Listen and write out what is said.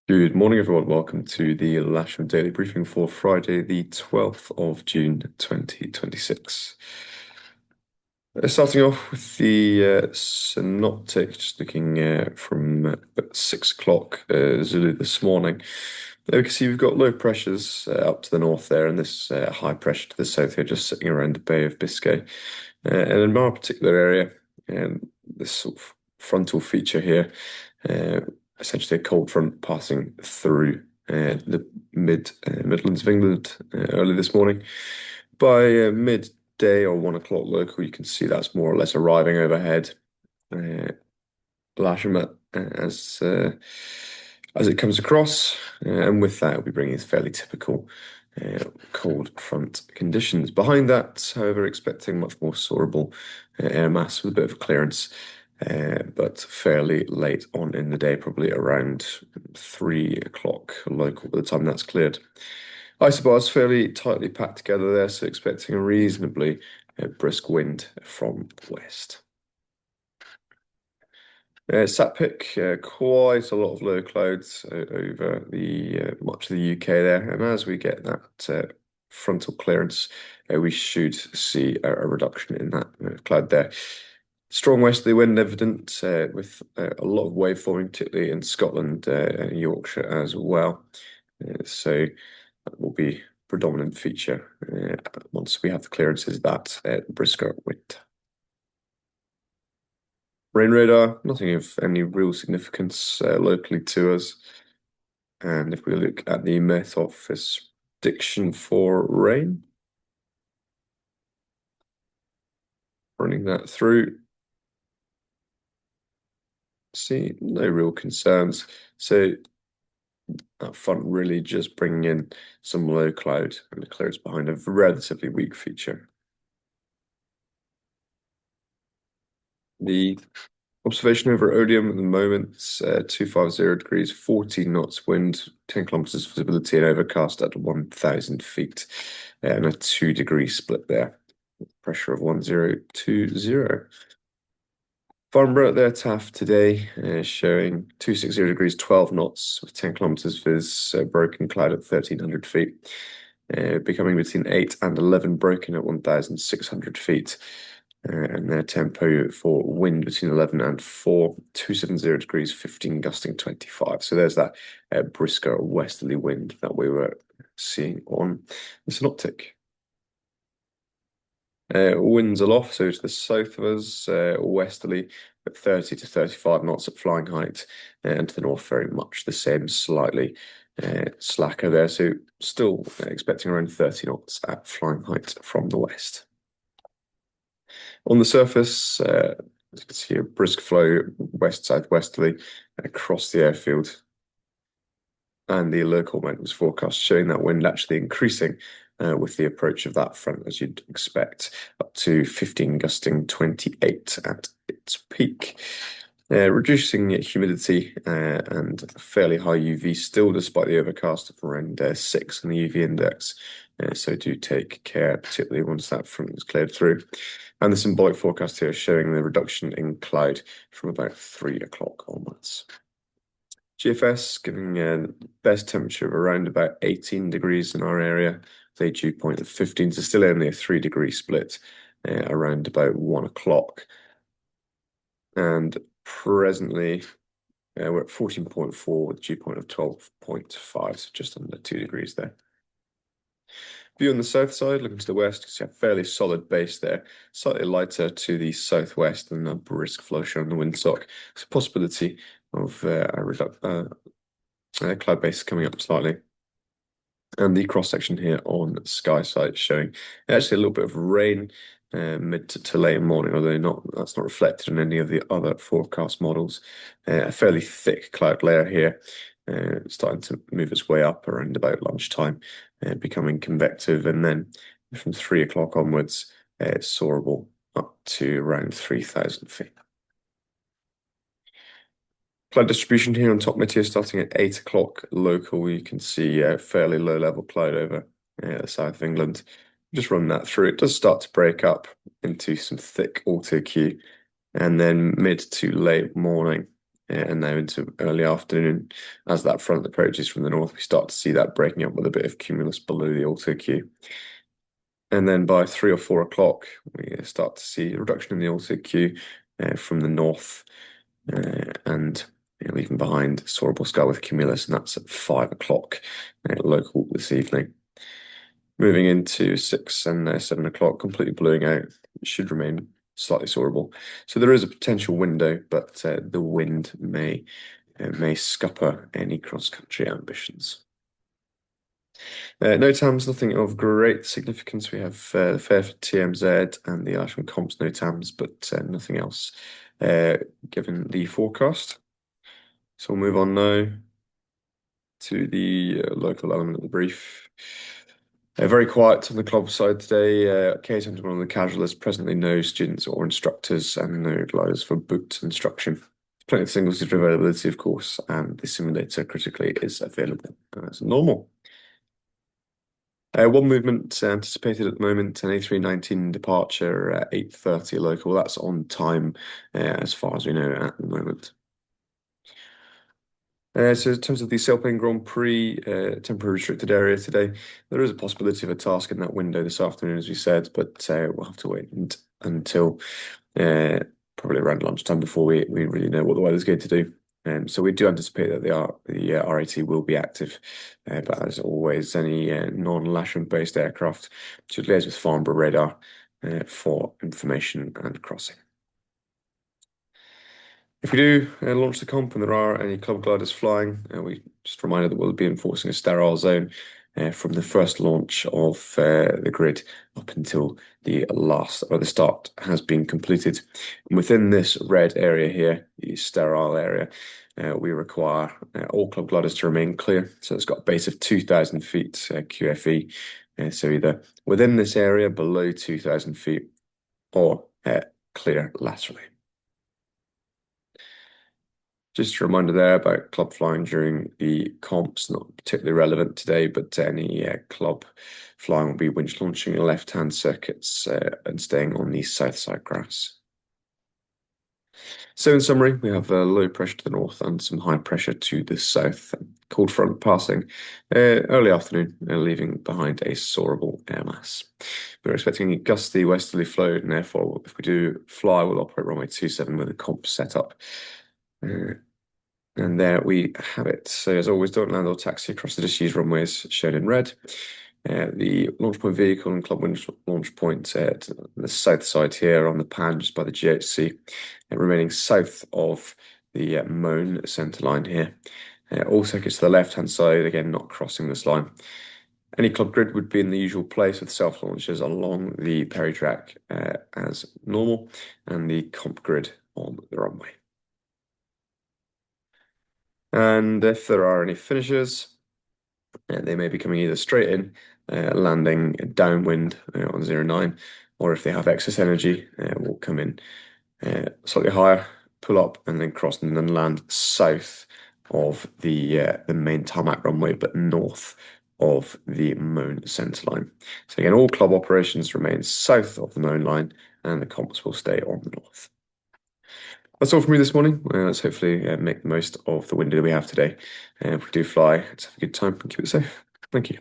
Good morning, everyone. Welcome to the Lasham Daily Briefing for Friday, the 12th of June, 2026. Starting off with the synoptic, just looking from 6 o'clock Zulu this morning. There we can see we've got low pressures up to the north there, and this high pressure to the south here, just sitting around the Bay of Biscay. And in our particular area, this sort of frontal feature here, uh, essentially a cold front passing through the Midlands of England early this morning. By midday or 1 o'clock local, you can see that's more or less arriving overhead. Lasham as it comes across, and with that, it'll be bringing fairly typical cold front conditions. Behind that, however, expecting much more soarable air mass with a bit of clearance, but fairly late on in the day, probably around 3 o'clock local by the time that's cleared. Isobars fairly tightly packed together there, so expecting a reasonably brisk wind from the west. Satpic, quite a lot of low clouds over the much of the UK there, and as we get that frontal clearance, we should see a reduction in that cloud there. Strong westerly wind evident with a lot of wave forming, particularly in Scotland and Yorkshire as well. So that will be predominant feature once we have the clearances, that brisker wind. Rain radar, nothing of any real significance locally to us. And if we look at the Met Office prediction for rain, running that through, see no real concerns. So that front really just bringing in some low cloud and the clouds behind a relatively weak feature. The observation over Odium at the moment, 250 degrees, 14 knots wind, 10 kilometers visibility and overcast at 1,000 feet, and a 2-degree split there. Pressure of 1020. Farnborough at their TAF today, showing 260 degrees, 12 knots with 10 kilometers viz, broken cloud at 1,300 feet, becoming between 8 and 11 broken at 1,600 feet. And their tempo for wind between 11 and 4, 270 degrees, 15 gusting 25. So there's that brisker westerly wind that we were seeing on the synoptic. Winds aloft, so to the south of us, westerly at 30 to 35 knots at flying height, and to the north very much the same, slightly slacker there. So still expecting around 30 knots at flying height from the west. On the surface, as you can see, a brisk flow west-southwesterly across the airfield. And the local momentum was forecast showing that wind actually increasing with the approach of that front, as you'd expect, up to 15 gusting 28 at its peak. Reducing humidity and fairly high UV still, despite the overcast of around 6 in the UV index. So do take care, particularly once that front is cleared through. And the symbolic forecast here showing the reduction in cloud from about 3 o'clock onwards. GFS giving best temperature of around about 18 degrees in our area, with a dew point of 15, so still only a 3-degree split around about 1 o'clock. And presently we're at 14.4 with a dew point of 12.5, so just under 2 degrees there. View on the south side, looking to the west, you see a fairly solid base there, slightly lighter to the southwest and a brisk flow shown on the windsock. It's a possibility of a cloud base coming up slightly. And the cross section here on Skysight showing actually a little bit of rain mid to late morning, although that's not reflected in any of the other forecast models. A fairly thick cloud layer here, starting to move its way up around about lunchtime, becoming convective, and then from 3 o'clock onwards, soarable up to around 3,000 feet. Cloud distribution here on top mid here, starting at 8 o'clock local. You can see fairly low level cloud over the south of England. Just run that through. It does start to break up into some thick auto queue, and then mid to late morning, and now into early afternoon. As that front approaches from the north, we start to see that breaking up with a bit of cumulus below the auto Q. And then by 3 or 4 o'clock, we start to see a reduction in the auto Q from the north, and leaving behind soarable sky with cumulus, and that's at 5 o'clock local this evening. Moving into 6 and 7 o'clock, completely blowing out, it should remain slightly soarable. So there is a potential window, but the wind may scupper any cross-country ambitions. NOTAMs, nothing of great significance. We have the Fairford TMZ and the Lasham Comps NOTAMs, but nothing else given the forecast. So we'll move on now to the local element of the brief. Very quiet on the club side today. Case on the casual list, presently no students or instructors and no gliders for boot instruction. Plenty of single seater availability, of course, and the simulator critically is available as normal. One movement anticipated at the moment, an A319 departure at 8:30 local. That's on time as far as we know at the moment. So in terms of the Selping Grand Prix temporary restricted area today, there is a possibility of a task in that window this afternoon, as we said, but we'll have to wait until probably around lunchtime before we really know what the weather's going to do. So we do anticipate that the RAT will be active, but as always, any non-Lasham based aircraft should liaise with Farnborough radar for information and crossing. If we do launch the comp and there are any club gliders flying, we just reminded that we'll be enforcing a sterile zone from the first launch of the grid up until the start has been completed. And within this red area here, the sterile area, we require all club gliders to remain clear. So it's got a base of 2,000 feet QFE. So either within this area, below 2,000 feet, or clear laterally. Just a reminder there about club flying during the comps, not particularly relevant today, but any club flying will be winch launching in left-hand circuits and staying on the south side grass. So in summary, we have low pressure to the north and some high pressure to the south. Cold front passing early afternoon, leaving behind a soarable air mass. We're expecting a gusty westerly flow, and therefore, if we do fly, we'll operate runway 27 with a comp setup. And there we have it. So as always, don't land or taxi across the disused runways shown in red. The launch point vehicle and club winch launch point at the south side here on the pan just by the GHC, remaining south of the Moan centre line here. All circuits to the left-hand side, again, not crossing this line. Any club grid would be in the usual place with self-launchers along the Perry track as normal, and the comp grid on the runway. And if there are any finishers, they may be coming either straight in, landing downwind on 09, or if they have excess energy, will come in slightly higher, pull up, and then cross and then land south of the main tarmac runway, but north of the Moan centre line. So again, all club operations remain south of the Moan line, and the comps will stay on the north. That's all from me this morning. Let's hopefully make the most of the window that we have today. If we do fly, let's have a good time and keep it safe. Thank you.